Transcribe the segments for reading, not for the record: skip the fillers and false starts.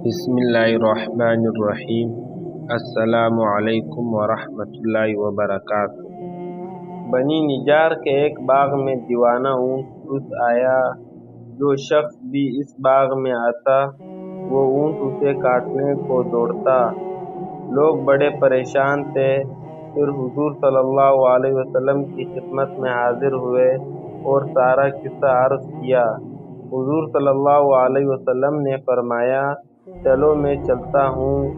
بسم اللہ الرحمن الرحیم۔ السلام علیکم ورحمۃ اللہ وبرکاتہ۔ بنی نجار کے ایک باغ میں دیوانہ اونٹ گھس آیا۔ جو شخص بھی اس باغ میں آتا وہ اونٹ اسے کاٹنے کو دوڑتا۔ لوگ بڑے پریشان تھے، پھر حضور صلی اللہ علیہ وسلم کی خدمت میں حاضر ہوئے اور سارا قصہ عرض کیا۔ حضور صلی اللہ علیہ وسلم نے فرمایا، چلو میں چلتا ہوں۔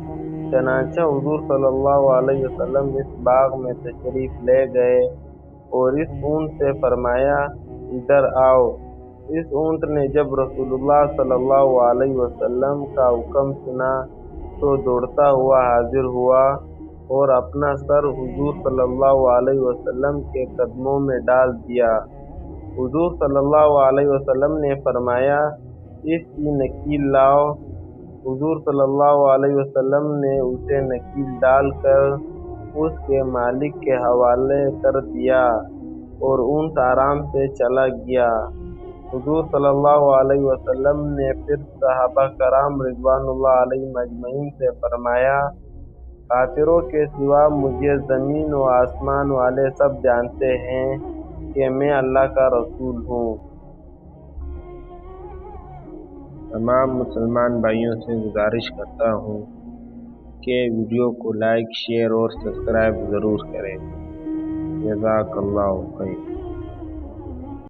چنانچہ حضور صلی اللہ علیہ وسلم اس باغ میں تشریف لے گئے اور اس اونٹ سے فرمایا، ادھر آؤ۔ اس اونٹ نے جب رسول اللہ صلی اللہ علیہ وسلم کا حکم سنا تو دوڑتا ہوا حاضر ہوا اور اپنا سر حضور صلی اللہ علیہ وسلم کے قدموں میں ڈال دیا۔ حضور صلی اللہ علیہ وسلم نے فرمایا، اس کی نکیل لاؤ۔ حضور صلی اللہ علیہ وسلم نے اسے نکیل ڈال کر اس کے مالک کے حوالے کر دیا اور اونٹ آرام سے چلا گیا۔ حضور صلی اللہ علیہ وسلم نے پھر صحابہ کرام رضوان اللہ علیہم اجمعین سے فرمایا، کافروں کے سوا مجھے زمین و آسمان والے سب جانتے ہیں کہ میں اللہ کا رسول ہوں۔ تمام مسلمان بھائیوں سے گزارش کرتا ہوں کہ ویڈیو کو لائک، شیئر اور سبسکرائب ضرور کریں۔ جزاک اللہ خیر۔